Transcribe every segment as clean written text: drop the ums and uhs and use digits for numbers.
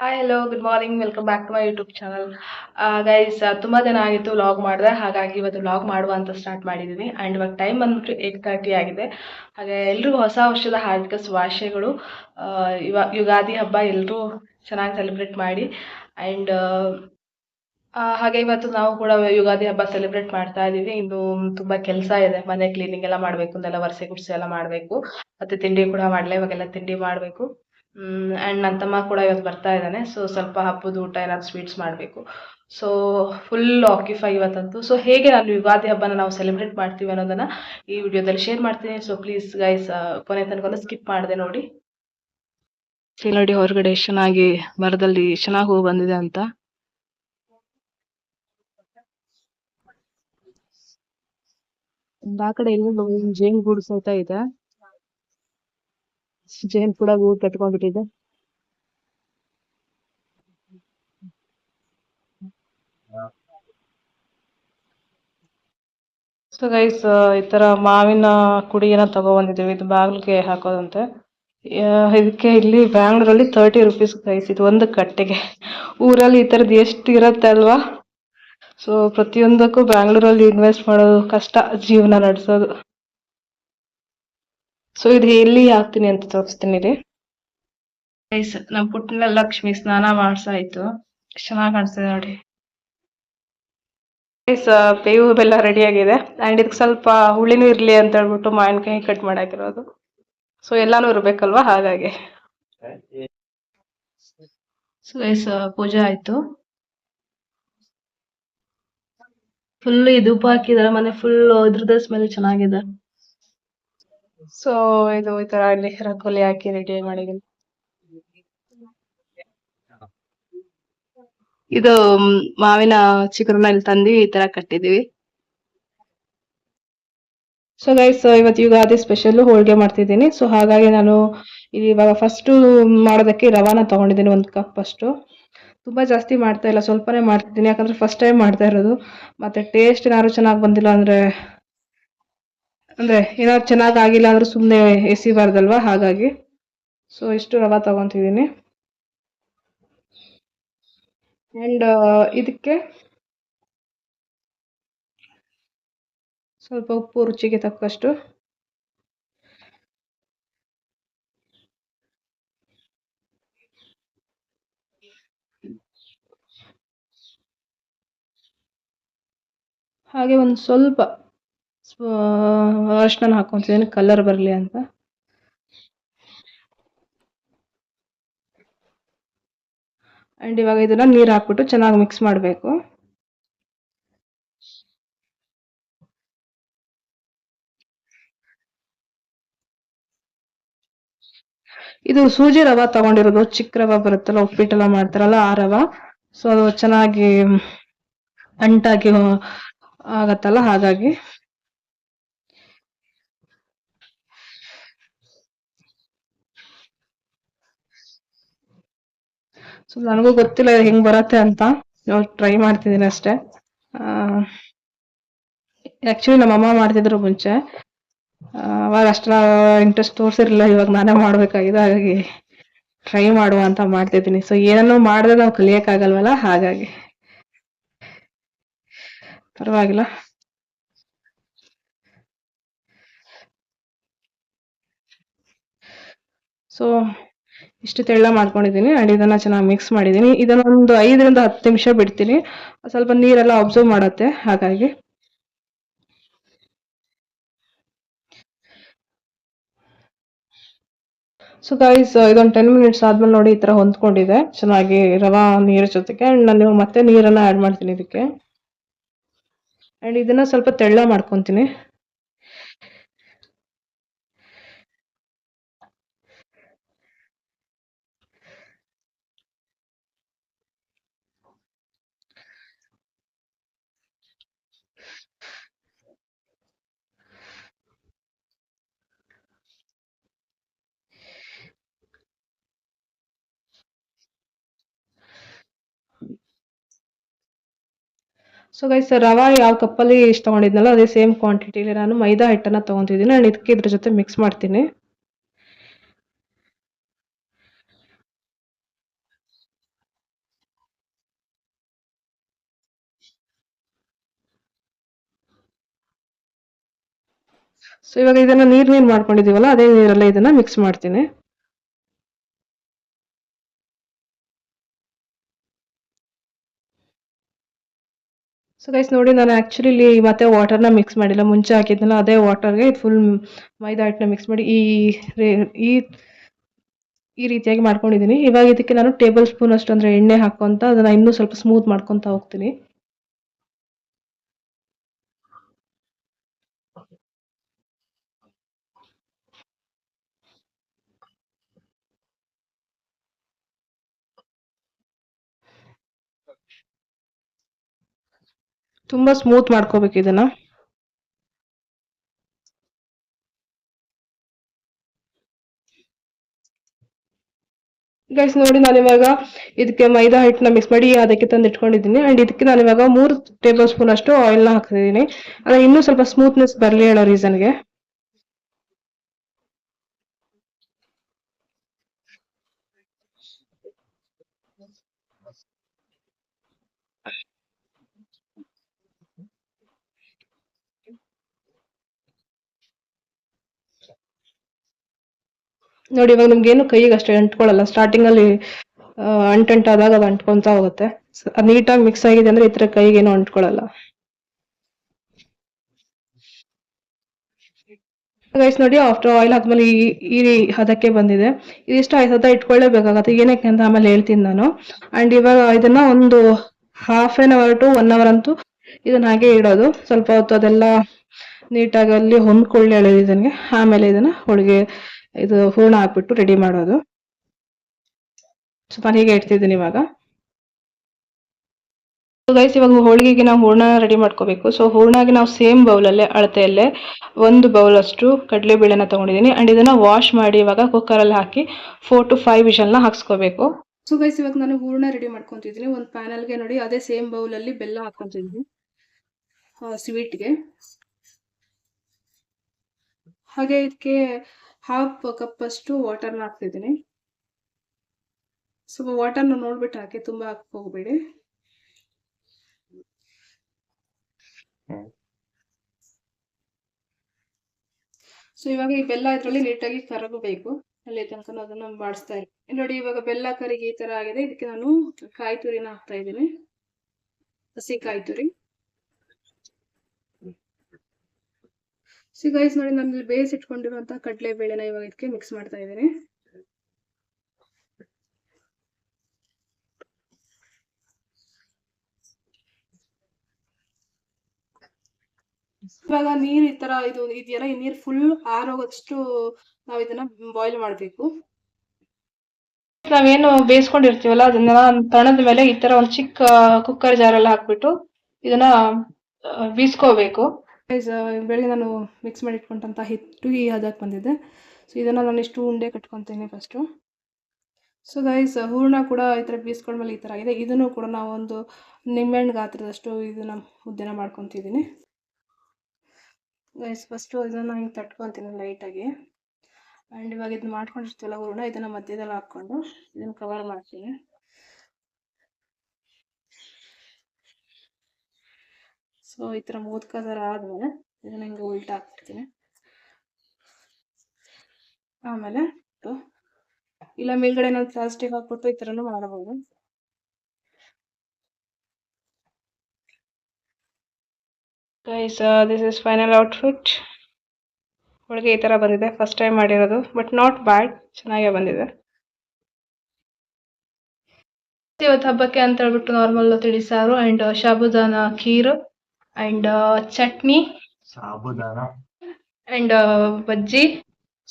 Hi hello good morning welcome back to my YouTube channel guys. ತುಂಬ ದಿನ ಆಗಿತ್ತು vlog ಮಾಡಿದೆ, ಹಾಗಾಗಿ ಇವತ್ತು ವ್ಲಾಗ್ ಮಾಡುವ ಅಂತ ಸ್ಟಾರ್ಟ್ ಮಾಡಿದ್ದೀನಿ. ಆ್ಯಂಡ್ ಇವಾಗ ಟೈಮ್ ಬಂದ್ಬಿಟ್ಟು 8:30 ಆಗಿದೆ. ಹಾಗೆ ಎಲ್ರಿಗೂ ಹೊಸ ವರ್ಷದ ಹಾರ್ದಿಕ ಶುಭಾಶಯಗಳು. ಇವಾಗ ಯುಗಾದಿ ಹಬ್ಬ ಎಲ್ಲರೂ ಚೆನ್ನಾಗಿ ಸೆಲೆಬ್ರೇಟ್ ಮಾಡಿ. ಆ್ಯಂಡ್ ಹಾಗೆ ಇವತ್ತು ನಾವು ಕೂಡ ಯುಗಾದಿ ಹಬ್ಬ ಸೆಲೆಬ್ರೇಟ್ ಮಾಡ್ತಾ ಇದ್ದೀವಿ. ಇನ್ನು ತುಂಬ ಕೆಲಸ ಇದೆ, ಮನೆ ಕ್ಲೀನಿಂಗ್ ಎಲ್ಲ ಮಾಡಬೇಕು, ಒಂದೆಲ್ಲ ವರ್ಸೆ ಗುಡ್ಸೆ ಎಲ್ಲ ಮಾಡಬೇಕು, ಮತ್ತು ತಿಂಡಿ ಕೂಡ ಮಾಡಲೇ, ಇವಾಗೆಲ್ಲ ತಿಂಡಿ ಮಾಡಬೇಕು. ಆ್ಯಂಡ್ ನನ್ನ ತಮ್ಮ ಕೂಡ ಇವತ್ತು ಬರ್ತಾ ಇದ್ದಾನೆ, ಸೊ ಸ್ವಲ್ಪ ಹಬ್ಬದ ಊಟ ಏನಾದ್ರು ಸ್ವೀಟ್ಸ್ ಮಾಡಬೇಕು. ಸೊ ಫುಲ್ ಆಕ್ಯುಫೈ ಇವತ್ತಂತೂ. ಸೊ ಹೇಗೆ ನಾನು ಯುಗಾದಿ ಹಬ್ಬನ ನಾವು ಸೆಲೆಬ್ರೇಟ್ ಮಾಡ್ತೀವಿ ಅನ್ನೋದನ್ನು ಈ ವಿಡಿಯೋದಲ್ಲಿ ಶೇರ್ ಮಾಡ್ತೀನಿ. ಸೊ ಪ್ಲೀಸ್ ಗೈಸ್, ಕೊನೆ ತನಕ ಸ್ಕಿಪ್ ಮಾಡಿದೆ ನೋಡಿ. ನೋಡಿ ಹೊರಗಡೆ ಎಷ್ಟು ಚೆನ್ನಾಗಿ ಮರದಲ್ಲಿ ಚೆನ್ನಾಗಿ ಹೂ ಬಂದಿದೆ ಅಂತ. ಆ ಕಡೆ ಎಲ್ಲ ಜೇನ್ ಗೂಡು ಸಹಿತ ಇದೆ. ಜೇನ್ ಕೂಡ ಗೂಡು ಕಟ್ಕೊಂಡ್ಬಿಟ್ಟಿದೆ. ಸೊ ಗೈಸ್, ಈ ತರ ಮಾವಿನ ಕುಡಿಯನ್ನ ತಗೊಬಂದಿದ್ದೀವಿ, ಇದು ಬಾಗಿಲಿಗೆ ಹಾಕೋದಂತೆ. ಇದಕ್ಕೆ ಇಲ್ಲಿ ಬ್ಯಾಂಗ್ಳೂರಲ್ಲಿ 30 rupees ಗೈಸ್, ಇದು ಒಂದು ಕಟ್ಟೆಗೆ. ಊರಲ್ಲಿ ಈ ಥರದ್ದು ಎಷ್ಟು ಇರತ್ತೆ ಅಲ್ವಾ. ಸೊ ಪ್ರತಿಯೊಂದಕ್ಕೂ ಬ್ಯಾಂಗ್ಳೂರಲ್ಲಿ ಇನ್ವೆಸ್ಟ್ ಮಾಡೋದು ಕಷ್ಟ, ಜೀವನ ನಡೆಸೋದು. ಸೊ ಇದು ಎಲ್ಲಿ ಹಾಕ್ತೀನಿ ಅಂತ ತೋರಿಸ್ತೀನಿ ರೀ ಗೈಸ್. ನಮ್ಮ ಪುಟ್ಟನ ಲಕ್ಷ್ಮಿ ಸ್ನಾನ ಮಾಡ್ಸಾಯ್ತು, ಎಷ್ಟು ಚೆನ್ನಾಗಿ ಕಾಣಿಸ್ತದೆ ನೋಡಿ ಗೈಸ್. ಬೇವು ಬೆಲ್ಲ ರೆಡಿ ಆಗಿದೆ. ಆ್ಯಂಡ್ ಇದಕ್ಕೆ ಸ್ವಲ್ಪ ಹುಳಿನೂ ಇರಲಿ ಅಂತ ಹೇಳ್ಬಿಟ್ಟು ಮಾವಿನಕಾಯಿ ಕಟ್ ಮಾಡಾಕಿರೋದು. ಸೊ ಎಲ್ಲಾನು ಇರ್ಬೇಕಲ್ವಾ, ಹಾಗಾಗಿ. ಸೊ ಗೈಸ್, ಪೂಜೆ ಆಯ್ತು. ಫುಲ್ ಈ ಧೂಪ ಹಾಕಿದಾರೆ, ಮನೆ ಫುಲ್ ಇದ್ರದ್ದು ಸ್ಮೆಲ್ ಚೆನ್ನಾಗಿದೆ. ಸೊ ಇದು ಈ ತರ ಇಲ್ಲಿ ರಂಗೋಲಿ ಹಾಕಿ ರೆಡಿ ಮಾಡಿದೀನಿ. ಇದು ಮಾವಿನ ಚಿಗುರನ್ನ ಇಲ್ಲಿ ತಂದು ಈ ತರ ಕಟ್ಟಿದೀವಿ. ಸೊ ಗೈಸ್, ಇವತ್ತು ಯುಗಾದಿ ಸ್ಪೆಷಲ್ ಹೋಳಿಗೆ ಮಾಡ್ತಿದ್ದೀನಿ. ಸೊ ಹಾಗಾಗಿ ನಾನು ಇವಾಗ ಫಸ್ಟ್ ಮಾಡೋದಕ್ಕೆ ರವಾನ ತಗೊಂಡಿದ್ದೀನಿ, 1 ಕಪ್ ಅಷ್ಟು. ತುಂಬಾ ಜಾಸ್ತಿ ಮಾಡ್ತಾ ಇಲ್ಲ, ಸ್ವಲ್ಪನೇ ಮಾಡ್ತಿದ್ದೀನಿ, ಯಾಕಂದ್ರೆ ಫಸ್ಟ್ ಟೈಮ್ ಮಾಡ್ತಾ ಇರೋದು. ಮತ್ತೆ ಟೇಸ್ಟ್ ಏನಾದ್ರು ಚೆನ್ನಾಗಿ ಬಂದಿಲ್ಲ ಅಂದ್ರೆ ಏನಾದ್ರು ಚೆನ್ನಾಗಿ ಆಗಿಲ್ಲ ಅಂದ್ರೆ ಸುಮ್ಮನೆ ಎಸಿಬಾರ್ದಲ್ವಾ, ಹಾಗಾಗಿ. ಸೊ ಇಷ್ಟು ರವಾ ತಗೊಂತಿದ್ದೀನಿ. ಅಂಡ್ ಇದಕ್ಕೆ ಸ್ವಲ್ಪ ಉಪ್ಪು ರುಚಿಗೆ ತಕ್ಕಷ್ಟು. ಹಾಗೆ ಒಂದು ಸ್ವಲ್ಪ ಅರಿಶಿನ ಹಾಕೊಂತಿದ್ದೀನಿ, ಕಲರ್ ಬರಲಿ ಅಂತ. ಅಂಡ್ ಇವಾಗ ಇದನ್ನ ನೀರು ಹಾಕ್ಬಿಟ್ಟು ಚೆನ್ನಾಗಿ ಮಿಕ್ಸ್ ಮಾಡಬೇಕು. ಇದು ಸೂಜಿ ರವಾ ತಗೊಂಡಿರೋದು, ಚಿಕ್ಕ ರವಾ ಬರುತ್ತಲ್ಲ, ಉಪ್ಪಿಟ್ಟೆಲ್ಲ ಮಾಡ್ತಾರಲ್ಲ ಆ ರವಾ. ಸೊ ಅದು ಚೆನ್ನಾಗಿ ಅಂಟಾಗಿ ಆಗತ್ತಲ್ಲ, ಹಾಗಾಗಿ. ಸೊ ನನಗೂ ಗೊತ್ತಿಲ್ಲ ಹೆಂಗ್ ಬರತ್ತೆ ಅಂತ, ಟ್ರೈ ಮಾಡ್ತಿದ್ದೀನಿ ಅಷ್ಟೇ. ಆಕ್ಚುಲಿ ನಮ್ಮಮ್ಮ ಮಾಡ್ತಿದ್ರು ಮುಂಚೆ, ಅವಾಗ ಅಷ್ಟರ ಇಂಟ್ರೆಸ್ಟ್ ತೋರಿಸಿರ್ಲಿಲ್ಲ. ಇವಾಗ ನಾನೇ ಮಾಡ್ಬೇಕಾಗಿದೆ, ಹಾಗಾಗಿ ಟ್ರೈ ಮಾಡುವ ಅಂತ ಮಾಡ್ತಿದ್ದೀನಿ. ಸೊ ಏನನ್ನೂ ಮಾಡಿದ್ರೆ ನಾವು ಕಲಿಯಕ್ಕಾಗಲ್ವಲ್ಲ, ಹಾಗಾಗಿ ಪರವಾಗಿಲ್ಲ. ಸೊ ಇಷ್ಟು ತೆಳ್ಳ ಮಾಡ್ಕೊಂಡಿದ್ದೀನಿ. ಅಂಡ್ ಇದನ್ನ ಚೆನ್ನಾಗಿ ಮಿಕ್ಸ್ ಮಾಡಿದ್ದೀನಿ. ಇದನ್ನ ಒಂದು 5 ರಿಂದ 10 ನಿಮಿಷ ಬಿಡ್ತೀನಿ, ಸ್ವಲ್ಪ ನೀರೆಲ್ಲ ಅಬ್ಸರ್ವ್ ಮಾಡತ್ತೆ, ಹಾಗಾಗಿ. ಸೊ ಗೈಸ್, ಇದೊಂದು 10 ಮಿನಿಟ್ಸ್ ಆದ್ಮೇಲೆ ನೋಡಿ ಈ ತರ ಹೊಂದ್ಕೊಂಡಿದೆ ಚೆನ್ನಾಗಿ ರವಾ ನೀರ್ ಜೊತೆಗೆ. ಅಂಡ್ ನಾನು ಮತ್ತೆ ನೀರನ್ನ ಆಡ್ ಮಾಡ್ತೀನಿ ಇದಕ್ಕೆ. ಅಂಡ್ ಇದನ್ನ ಸ್ವಲ್ಪ ತೆಳ್ಳ ಮಾಡ್ಕೊಂತೀನಿ. ಸೊ ಗೈಸ್, ರವಾ ಯಾವ ಕಪ್ಪಲ್ಲಿ ಇಷ್ಟು ತಗೊಂಡಿದ್ನಲ್ಲ, ಅದೇ ಸೇಮ್ ಕ್ವಾಂಟಿಟಿಲಿ ನಾನು ಮೈದಾ ಹಿಟ್ಟನ್ನ ತಗೊಂತಿದ್ದೀನಿ. ಅಂಡ್ ಇದಕ್ಕೆ ಇದ್ರ ಜೊತೆ ಮಿಕ್ಸ್ ಮಾಡ್ತೀನಿ. ಸೊ ಇವಾಗ ಇದನ್ನ ನೀರ್ ಮಾಡ್ಕೊಂಡಿದೀವಲ್ಲ, ಅದೇ ನೀರಲ್ಲೇ ಇದನ್ನ ಮಿಕ್ಸ್ ಮಾಡ್ತೀನಿ. ಸೊ ಗೈಸ್ ನೋಡಿ, ನಾನು ಆಕ್ಚುಲಿ ಇಲ್ಲಿ ಮತ್ತೆ ವಾಟರ್ನ ಮಿಕ್ಸ್ ಮಾಡಿಲ್ಲ. ಮುಂಚೆ ಹಾಕಿದ್ನಲ್ಲ ಅದೇ ವಾಟರ್ಗೆ ಫುಲ್ ಮೈದಾ ಹಿಟ್ಟನ್ನ ಮಿಕ್ಸ್ ಮಾಡಿ ಈ ಈ ರೀತಿಯಾಗಿ ಮಾಡ್ಕೊಂಡಿದ್ದೀನಿ. ಇವಾಗ ಇದಕ್ಕೆ ನಾನು ಟೇಬಲ್ ಸ್ಪೂನ್ ಅಷ್ಟು ಅಂದ್ರೆ ಎಣ್ಣೆ ಹಾಕೊಂತ ಅದನ್ನ ಇನ್ನೂ ಸ್ವಲ್ಪ ಸ್ಮೂತ್ ಮಾಡ್ಕೊಂತ ಹೋಗ್ತೀನಿ. ತುಂಬಾ ಸ್ಮೂತ್ ಮಾಡ್ಕೋಬೇಕು ಇದನ್ನ. ಗೈಸ್ ನೋಡಿ, ನಾನು ಇವಾಗ ಇದಕ್ಕೆ ಮೈದಾ ಹಿಟ್ಟನ್ನ ಮಿಕ್ಸ್ ಮಾಡಿ ಅದಕ್ಕೆ ತಂದು ಇಟ್ಕೊಂಡಿದ್ದೀನಿ. ಅಂಡ್ ಇದಕ್ಕೆ ನಾನು ಇವಾಗ 3 ಟೇಬಲ್ ಸ್ಪೂನ್ ಅಷ್ಟು ಆಯಿಲ್ ನ ಹಾಕ್ತಿದ್ದೀನಿ. ಅಂದ್ರೆ ಇನ್ನೂ ಸ್ವಲ್ಪ ಸ್ಮೂತ್ನೆಸ್ ಬರಲಿ ಹೇಳೋ ರೀಸನ್ಗೆ. ನೋಡಿ, ಇವಾಗ ನಿಮ್ಗೇನು ಕೈಗೆ ಅಷ್ಟೇ ಅಂಟ್ಕೊಳ್ಳಲ್ಲ. ಸ್ಟಾರ್ಟಿಂಗ್ ಅಲ್ಲಿ ಅಂಟಂಟಾದಾಗ ಅದು ಅಂಟ್ಕೊಂತ ಹೋಗುತ್ತೆ. ನೀಟಾಗಿ ಮಿಕ್ಸ್ ಆಗಿದೆ ಅಂದ್ರೆ ಈ ತರ ಕೈಗೇನು ಅಂಟ್ಕೊಳ್ಳಲ್ಲ. ಗೈಸ್ ನೋಡಿ, ಆಫ್ಟರ್ ಆಯಿಲ್ ಹಾಕ್ಮೇಲೆ ಈ ಹದಕ್ಕೆ ಬಂದಿದೆ. ಇದಿಷ್ಟು ಹದ ಇಟ್ಕೊಳ್ಳೇಬೇಕಾಗತ್ತೆ. ಏನಕ್ಕೆ ಅಂತ ಆಮೇಲೆ ಹೇಳ್ತೀನಿ ನಾನು. ಅಂಡ್ ಇವಾಗ ಇದನ್ನ ಒಂದು ½ ಟು 1 ಅವರ್ ಅಂತೂ ಇದನ್ನ ಹಾಗೆ ಇಡೋದು. ಸ್ವಲ್ಪ ಹೊತ್ತು ಅದೆಲ್ಲ ನೀಟಾಗಿ ಅಲ್ಲಿ ಹೊಂದ್ಕೊಳ್ಳಿ ಹೇಳೋ ಇದನ್ಗೆ. ಆಮೇಲೆ ಇದನ್ನ ಹೋಳಿಗೆ ಇದು ಹೂರ್ಣ ಹಾಕ್ಬಿಟ್ಟು ರೆಡಿ ಮಾಡೋದು. ಸೊ ನಾನು ಹೀಗೆ ಇಡ್ತಿದ್ದೀನಿ ಇವಾಗ. ಗೈಸ್ ಇವಾಗ ಹೋಳಿಗೆಗೆ ನಾವು ಹೂರ್ಣ ರೆಡಿ ಮಾಡ್ಕೋಬೇಕು. ಸೊ ಹೂರ್ಣಗೆ ನಾವು ಸೇಮ್ ಬೌಲಲ್ಲೇ ಅಳತೆಯಲ್ಲೇ 1 ಬೌಲ್ ಅಷ್ಟು ಕಡಲೆಬೇಳೆನ ತಗೊಂಡಿದ್ದೀನಿ. ಅಂಡ್ ಇದನ್ನ ವಾಶ್ ಮಾಡಿ ಇವಾಗ ಕುಕ್ಕರಲ್ಲಿ ಹಾಕಿ 4 to 5 ವಿಷಲ್ನ ಹಾಕ್ಸ್ಕೋಬೇಕು. ಸೊ ಗೈಸ್ ಇವಾಗ ನಾನು ಹೂರ್ಣ ರೆಡಿ ಮಾಡ್ಕೊಂತಿದ್ದೀನಿ. ಒಂದು ಪ್ಯಾನಲ್ಗೆ ನೋಡಿ ಅದೇ ಸೇಮ್ ಬೌಲಲ್ಲಿ ಬೆಲ್ಲ ಹಾಕೊಂತಿದ್ದೀನಿ ಸ್ವೀಟ್ಗೆ. ಹಾಗೆ ಇದಕ್ಕೆ ½ ಕಪ್ ಅಷ್ಟು ವಾಟರ್ನ ಹಾಕ್ತಿದ್ದೀನಿ. ಸ್ವಲ್ಪ ವಾಟರ್ನ ನೋಡ್ಬಿಟ್ಟು ಹಾಕಿ, ತುಂಬಾ ಹಾಕಕ್ ಹೋಗ್ಬೇಡಿ. ಸೊ ಇವಾಗ ಈ ಬೆಲ್ಲ ಇದರಲ್ಲಿ ನೀಟಾಗಿ ಕರಗಬೇಕು. ಅಲ್ಲಿ ತನಕ ಅದನ್ನ ಬಾಡಿಸ್ತಾ ಇದ್ದೀನಿ. ನೋಡಿ ಇವಾಗ ಬೆಲ್ಲ ಕರಿಗಿ ಈ ತರ ಆಗಿದೆ. ಇದಕ್ಕೆ ನಾನು ಕಾಯಿ ತುರಿನ ಹಾಕ್ತಾ ಇದ್ದೀನಿ, ಹಸಿ ಕಾಯಿ ತುರಿ. ಸೊ ಗೈಸ್ ನೋಡಿ, ನಾನು ಇಲ್ಲಿ ಬೇಯಿಸಿಟ್ಕೊಂಡಿರುವಂತಹ ಕಡಲೆ ಬೇಳೆನ ಇವಾಗ ಇದಕ್ಕೆ ಮಿಕ್ಸ್ ಮಾಡ್ತಾ ಇದ್ದೀನಿ. ಇವಾಗ ನೀರ್ ಈ ತರ ಇದು ಇದೆಯಲ್ಲ, ಈ ನೀರ್ ಫುಲ್ ಆರೋಗಷ್ಟು ನಾವು ಇದನ್ನ ಬಾಯ್ಲ್ ಮಾಡ್ಬೇಕು. ನಾವೇನು ಬೇಯಿಸ್ಕೊಂಡಿರ್ತೀವಲ್ಲ ಅದನ್ನೆಲ್ಲ ತಣದ ಮೇಲೆ ಈ ತರ ಒಂದು ಚಿಕ್ಕ ಕುಕ್ಕರ್ ಜಾರಲ್ಲಿ ಹಾಕ್ಬಿಟ್ಟು ಇದನ್ನ ಬೀಸ್ಕೋಬೇಕು. ಬೆಳಿಗ್ಗೆ ನಾನು ಮಿಕ್ಸ್ ಮಾಡಿ ಇಟ್ಕೊಂಡಂತ ಹಿಟ್ಟು ಈ ಹದಕ್ಕೆ ಬಂದಿದೆ. ಸೊ ಇದನ್ನ ನಾನು ಇಷ್ಟು ಉಂಡೆ ಕಟ್ಕೊಂತೀನಿ ಫಸ್ಟು. ಸೊ ಗೈಸ್ ಹೂರ್ಣ ಕೂಡ ಈ ತರ ಬೀಸ್ಕೊಂಡ್ಮೇಲೆ ಈ ತರ ಆಗಿದೆ. ಇದನ್ನು ಕೂಡ ನಾವು ಒಂದು ನಿಂಬೆಹಣ್ಣು ಗಾತ್ರದಷ್ಟು ಇದನ್ನ ಮುದ್ದೆನ ಮಾಡ್ಕೊಂತಿದ್ದೀನಿ. ಗೈಸ್ ಫಸ್ಟು ಇದನ್ನ ಹಿಂಗೆ ತಟ್ಕೊತೀನಿ ಲೈಟಾಗಿ. ಆ್ಯಂಡ್ ಇವಾಗ ಇದನ್ನ ಮಾಡ್ಕೊಂಡಿರ್ತೀವಲ್ಲ ಹೂರ್ಣ, ಇದನ್ನ ಮಧ್ಯದಲ್ಲಿ ಹಾಕ್ಕೊಂಡು ಇದನ್ನ ಕವರ್ ಮಾಡ್ತೀನಿ. ಸೊ ಈ ಥರ ಮೋದಕ ಥರ ಆದಮೇಲೆ ಇದನ್ನ ಹಿಂಗೆ ಉಲ್ಟಾ ಹಾಕ್ಬಿಡ್ತೀನಿ. ಆಮೇಲೆ ಇಲ್ಲ ಮೇಲ್ಗಡೆ ನಾನು ಪ್ಲಾಸ್ಟಿಕ್ ಹಾಕ್ಬಿಟ್ಟು ಈ ಥರನೂ ಮಾಡಬಹುದು. Guys this is final outfit. ಒಳಗೆ ಈ ತರ ಬಂದಿದೆ. ಫಸ್ಟ್ ಟೈಮ್ ಮಾಡಿರೋದು, ಬಟ್ ನಾಟ್ ಬ್ಯಾಡ್, ಚೆನ್ನಾಗೇ ಬಂದಿದೆ. ಇವತ್ತು ಹಬ್ಬಕ್ಕೆ ಅಂತ ಹೇಳ್ಬಿಟ್ಟು ನಾರ್ಮಲ್ ತಿಳಿಸಾರು and sabudana kheer and chutney and bajji.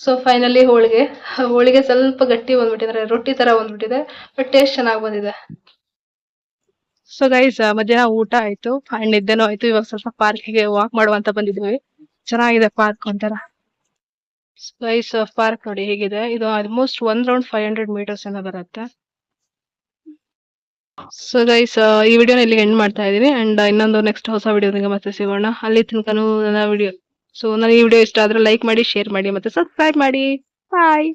So finally ಹೋಳಿಗೆ ಸ್ವಲ್ಪ ಗಟ್ಟಿ ಬಂದ್ಬಿಟ್ಟಿದೆ, ರೊಟ್ಟಿ ತರ ಬಂದ್ಬಿಟ್ಟಿದೆ, ಬಟ್ ಟೇಸ್ಟ್ ಚೆನ್ನಾಗಿ ಬಂದಿದೆ. ಸೊ ಗೈಸ್ ಮಧ್ಯಾಹ್ನ ಊಟ ಆಯ್ತು ಅಂಡ್ ನಿದ್ದೆನೂ ಆಯ್ತು. ಇವಾಗ ಸ್ವಲ್ಪ ಪಾರ್ಕಿಗೆ ವಾಕ್ ಮಾಡುವಂತ ಬಂದಿದ್ವಿ. ಚೆನ್ನಾಗಿದೆ ಪಾರ್ಕ್ ಒಂಥರ. ಗೈಸ್ ಪಾರ್ಕ್ ನೋಡಿ ಹೇಗಿದೆ. ಇದು ಆಲ್ಮೋಸ್ಟ್ 1 ರೌಂಡ್ 500 ಮೀಟರ್ಸ್ ಏನೋ ಬರುತ್ತೆ. ಸೊ ಗೈಸ್ ಈ ವಿಡಿಯೋನ ಇಲ್ಲಿಗೆ ಎಂಡ್ ಮಾಡ್ತಾ ಇದೀನಿ. ಅಂಡ್ ಇನ್ನೊಂದು ನೆಕ್ಸ್ಟ್ ಹೊಸ ವಿಡಿಯೋನಿಗೆ ಮತ್ತೆ ಸಿಗೋಣ. ಅಲ್ಲಿ ತನಕನೂ ನನ್ನ ವಿಡಿಯೋ. ಸೊ ನನಗೆ ಈ ವಿಡಿಯೋ ಇಷ್ಟ ಆದ್ರೆ ಲೈಕ್ ಮಾಡಿ, ಶೇರ್ ಮಾಡಿ, ಮತ್ತೆ ಸಬ್ಸ್ಕ್ರೈಬ್ ಮಾಡಿ. ಬಾಯ್.